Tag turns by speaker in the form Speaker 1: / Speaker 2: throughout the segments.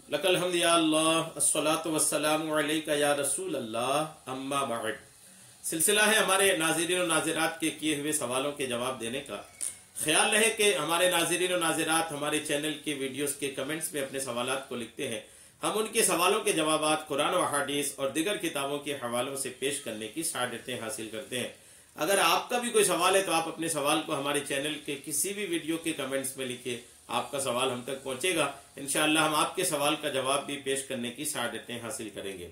Speaker 1: लकल हम्द या अल्लाह अस्सलातु वस्सलामु अलैका या रसूल अल्लाह अम्मा बाद। सिलसिला है हमारे नाज़रीन और नाज़रात के किए हुए सवालों के जवाब देने का। ख्याल रहे कि हमारे नाज़रीन और नाज़रात हमारे चैनल के वीडियोस के कमेंट्स में अपने सवालात को लिखते हैं। हम उनके सवालों के जवाबात कुरान व हदीस और दीगर किताबों के हवालों से पेश करने की सआदतें हासिल करते हैं। अगर आपका भी कोई सवाल है तो आप अपने सवाल को हमारे चैनल के किसी भी वीडियो के कमेंट्स में लिखिए, आपका सवाल हम तक पहुंचेगा। इंशाअल्लाह हम आपके सवाल का जवाब भी पेश करने की सआदतें हासिल करेंगे।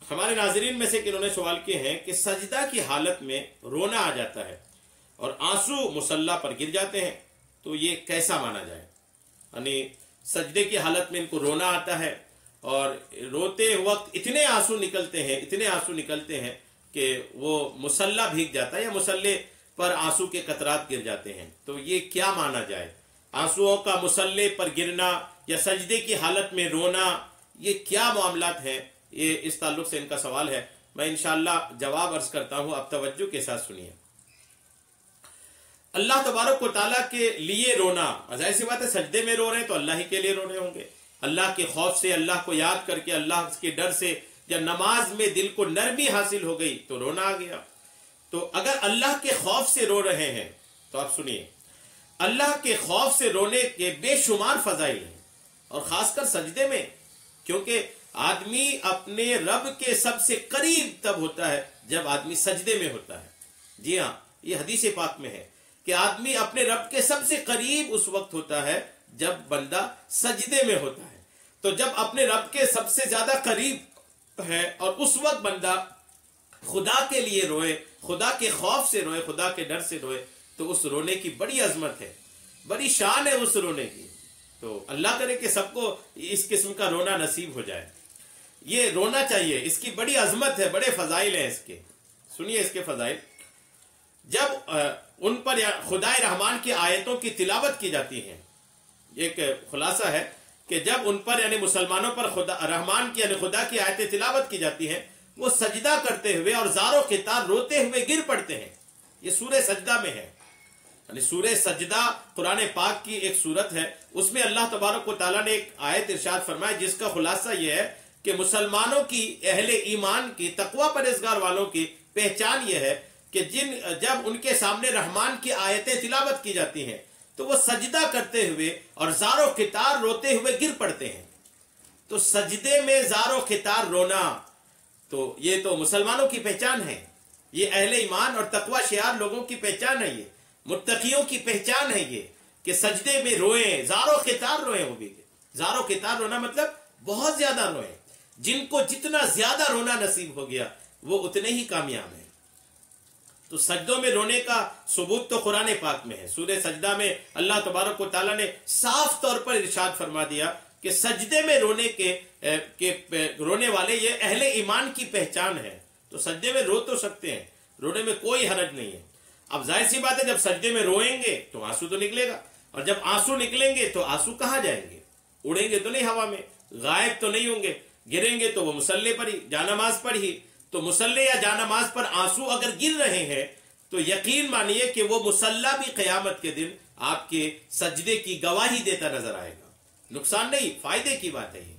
Speaker 1: हमारे नाजरीन में से किन्होंने सवाल किए हैं कि सजदा की हालत में रोना आ जाता है और आंसू मुसल्ला पर गिर जाते हैं, तो ये कैसा माना जाए? यानी सजदे की हालत में इनको रोना आता है और रोते वक्त इतने आंसू निकलते हैं कि वो मुसल्ला भीग जाता है या मुसल्ले पर आंसू के कतरात गिर जाते हैं, तो ये क्या माना जाए? आंसुओं का मुसल्ले पर गिरना या सजदे की हालत में रोना, ये क्या मामलात हैं? ये इस ताल्लुक से इनका सवाल है। मैं इंशाअल्लाह जवाब अर्ज करता हूं, आप तवज्जो के साथ सुनिए। अल्लाह तबारक व तआला के लिए रोना, जाहिर सी बात है सजदे में रो रहे हैं तो अल्लाह ही के लिए रो रहे होंगे। अल्लाह के खौफ से, अल्लाह को याद करके, अल्लाह के डर से जब नमाज में दिल को नरमी हासिल हो गई तो रोना आ गया। तो अगर अल्लाह के खौफ से रो रहे हैं तो आप सुनिए, अल्लाह के खौफ से रोने के बेशुमार फजाइल हैं और खासकर सजदे में, क्योंकि आदमी अपने रब के सबसे करीब तब होता है जब आदमी सजदे में होता है। जी हाँ, ये हदीस पाक में है कि आदमी अपने रब के सबसे करीब उस वक्त होता है जब बंदा सजदे में होता है। तो जब अपने रब के सबसे ज्यादा करीब है और उस वक्त बंदा खुदा के लिए रोए, खुदा के खौफ से रोए, खुदा के डर से रोए, तो उस रोने की बड़ी अजमत है, बड़ी शान है उस रोने की। तो अल्लाह करे कि सबको इस किस्म का रोना नसीब हो जाए। ये रोना चाहिए, इसकी बड़ी अजमत है, बड़े फजाइल हैं इसके। सुनिए इसके फजाइल। जब उन पर खुदाए रहमान की आयतों की तिलावत की जाती है, एक खुलासा है कि जब उन पर यानी मुसलमानों पर खुदा रहमान की यानी खुदा की आयतें तिलावत की जाती हैं, वो सजदा करते हुए और ज़ारो ख़ितार रोते हुए गिर पड़ते हैं। ये सूरह सजदा में है, यानी सूरह सजदा कुरान पाक की एक सूरत है। उसमें अल्लाह तबारक व तआला ने एक आयत इरशाद फरमाया जिसका खुलासा ये है कि मुसलमानों की, अहले ईमान की, तकवा परहेज़गार वालों की पहचान ये है कि जब उनके सामने रहमान की आयतें तिलावत की जाती हैं तो वो सजदा करते हुए और ज़ारो ख़ितार रोते हुए गिर पड़ते हैं। तो सजदे में ज़ारो ख़ितार रोना, तो ये तो मुसलमानों की पहचान है, ये अहले ईमान और तकवा शियार लोगों की पहचान है, ये मुत्तकियों की पहचान है ये कि सजदे में रोए, ज़ारो ख़ितार रोए। वो भी ज़ारो ख़ितार रोना मतलब बहुत ज्यादा रोए। जिनको जितना ज्यादा रोना नसीब हो गया वो उतने ही कामयाब हैं। तो सजदों में रोने का सबूत तो कुरान पाक में है। सूरह सजदा में अल्लाह तबारक व तआला ने साफ तौर पर इरशाद फरमा दिया कि सजदे में रोने वाले ये अहले ईमान की पहचान है। तो सजदे में रो तो सकते हैं, रोने में कोई हरज नहीं है। अब जाहिर सी बात है जब सजदे में रोएंगे तो आंसू तो निकलेगा, और जब आंसू निकलेंगे तो आंसू कहाँ जाएंगे? उड़ेंगे तो नहीं हवा में, गायब तो नहीं होंगे, गिरेंगे तो वो मुसल्ले पर ही, जानमाज पर ही। तो मुसल्ले या जानमाज पर आंसू अगर गिर रहे हैं तो यकीन मानिए कि वो मुसल्ला भी क़यामत के दिन आपके सजदे की गवाही देता नजर आएगा। नुकसान नहीं, फायदे की बात है ये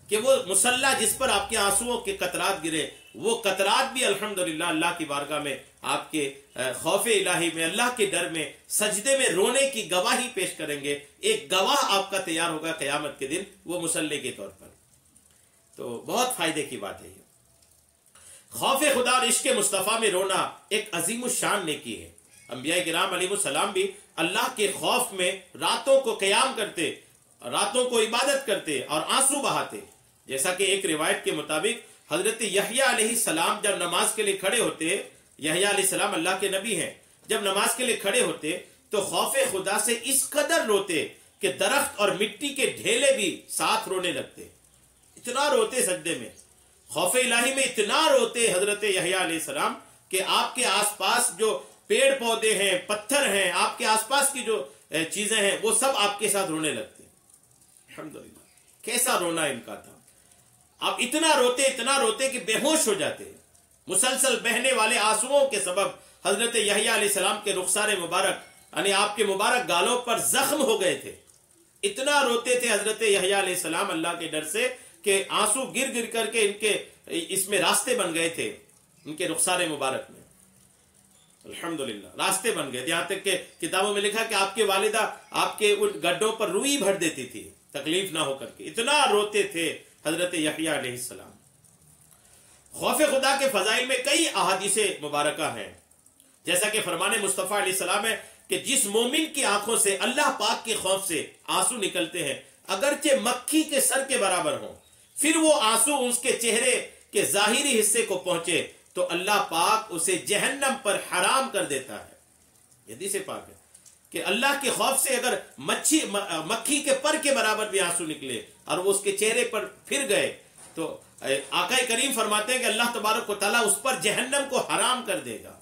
Speaker 1: कि वो मुसल्ला जिस पर आपके आंसुओं के कतरात गिरे, वो कतरात भी अल्हम्दुलिल्लाह अल्लाह की बारगाह में आपके खौफ इलाही में, अल्लाह के डर में, सजदे में रोने की गवाही पेश करेंगे। एक गवाह आपका तैयार होगा क़यामत के दिन, वो मुसल्ले के तौर पर। तो बहुत फायदे की बात है ये। खौफ खुदा और इश्क मुस्तफ़ा में रोना एक अजीम शान नेकी है। अंबिया किराम अलैहिस्सलाम भी अल्लाह के खौफ में रातों को क़याम करते, रातों को इबादत करते और आंसू बहाते। जैसा कि एक रिवायत के मुताबिक हजरत यहया अलैहिस्सलाम जब नमाज के लिए खड़े होते, यहया अलैहिस्सलाम अल्लाह के नबी हैं, जब नमाज के लिए खड़े होते तो खौफ खुदा से इस कदर रोते कि दरख्त और मिट्टी के ढेले भी साथ रोने लगते। इतना रोते सजदे में, खौफ इलाही में इतना रोते हजरत यहया अलैहिस्सलाम कि आपके आसपास जो पेड़ पौधे हैं, पत्थर हैं, आपके आसपास की जो चीजें हैं वो सब आपके साथ रोने लगते। अल्हम्दुलिल्लाह, कैसा रोना इनका था। आप इतना रोते कि बेहोश हो जाते। मुसलसल बहने वाले आंसुओं के सबब हजरत यहया अलैहिस्सलाम के रुखसार मुबारक यानी आपके मुबारक गालों पर जख्म हो गए थे। اتنا روتے تھے حضرت یحییٰ علیہ السلام اللہ کے ڈر سے کہ آنسو گر گر کر کے ان کے اس میں راستے بن گئے تھے، ان کے رخسار مبارک میں الحمدللہ راستے بن گئے، یہاں تک کہ کتابوں میں لکھا کہ آپ کے والدہ آپ کے ان گڈھوں پر روئی بھر دیتی تھی تکلیف نہ ہو کر کے، اتنا روتے تھے حضرت یحییٰ علیہ السلام۔ خوف خدا کے فضائل میں کئی احادیث مبارکہ ہیں، جیسا کہ فرمان مصطفیٰ علیہ السلام ہے کہ جس مومن کی آنکھوں سے اللہ پاک کے خوف سے آنسو نکلتے ہیں اگرچہ مکھی کے سر کے برابر ہوں، پھر وہ آنسو اس کے چہرے کے ظاہری حصے کو پہنچے تو اللہ پاک اسے جہنم پر حرام کر دیتا ہے۔ یہ حدیث پاک ہے کہ اللہ کے خوف سے اگر مکھی کے پر کے برابر بھی آنسو نکلے اور وہ اس کے چہرے پر پھر گئے تو آقا کریم فرماتے ہیں کہ اللہ تبارک و تعالیٰ اس پر جہنم کو حرام کر دے گا۔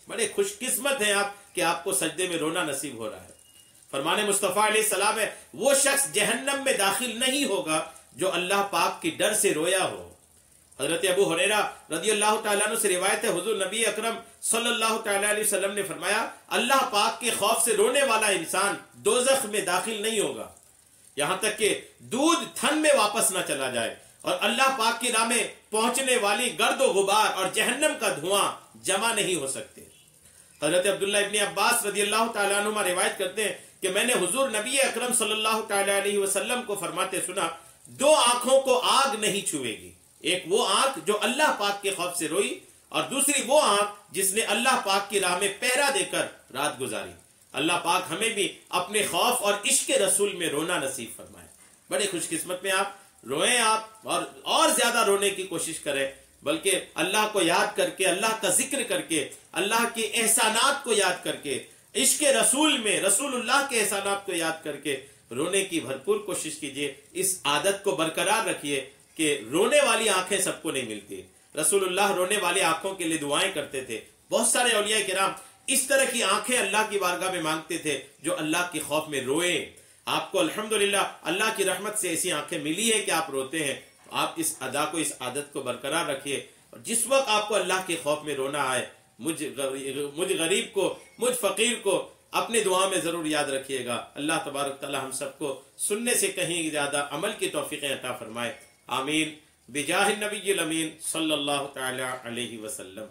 Speaker 1: بڑے خوش قسمت ہیں آپ کہ آپ کو سجدے میں رونا نصیب ہو رہا ہے۔ فرمان مصطفیٰ علیہ السلام ہے وہ شخص جہنم میں داخل نہیں ہوگا جو اللہ پاک کی ڈر سے رویا ہو۔ حضرت ابو ہریرہ رضی اللہ تعالیٰ عنہ سے روایت ہے حضور نبی اکرم صلی اللہ تعالیٰ علیہ وسلم نے فرمایا اللہ پاک کے خوف سے رونے والا انسان دوزخ میں داخل نہیں ہوگا یہاں تک کہ دودھ تھن میں واپس نہ چلا جائے اور اللہ پاک کی راہ میں پہنچنے والی گرد و غبار اور جہنم کا دھواں جمع نہیں ہو سکتے۔ حضرت عبداللہ ابن عباس رضی اللہ تعالیٰ عنہما روایت کرتے ہیں کہ میں نے حضور نبی اکرم صلی اللہ تعالیٰ علیہ وسلم کو فرماتے سنا دو آنکھوں کو آگ نہیں چھوئے گی، ایک وہ آنکھ جو اللہ پاک کے خوف سے روئی اور دوسری وہ آنکھ جس نے اللہ پاک کی راہ میں پہرا دے کر رات گزاری۔ اللہ پاک ہمیں بھی اپنے خوف اور عشق رسول میں رونا نصیب فرمائے۔ بڑے خوش قسمت میں آپ روئیں، آپ اور زیادہ رونے کی کوشش کریں، بلکہ اللہ کو یاد کر کے اللہ کا ذکر کر کے اللہ کے احسانات کو یاد کر کے عشق رسول میں رسول اللہ کے احسانات کو یاد کر کے رونے کی بھرپور کوشش کیجیے۔ اس عادت کو برقرار رکھیے کہ رونے والی آنکھیں سب کو نہیں ملتی۔ رسول اللہ رونے والی آنکھوں کے لیے دعائیں کرتے تھے۔ بہت سارے اولیاء کرام اس طرح کی آنکھیں اللہ کی بارگاہ میں مانگتے تھے جو اللہ کے خوف میں روئیں۔ آپ کو الحمدللہ اللہ کی رحمت سے ایسی آنکھیں ملی ہے کہ آپ روتے ہیں۔ آپ اس ادا کو اس عادت کو برقرار رکھیے اور جس وقت آپ کو اللہ کے خوف میں رونا آئے مجھ غریب کو مجھ فقیر کو اپنے دعا میں ضرور یاد رکھیے گا۔ اللہ تبارک تعالی ہم سب کو سننے سے کہیں زیادہ عمل کی توفیق عطا فرمائے، آمین، بجاہ النبی الامین صلی اللہ تعالی علیہ وسلم۔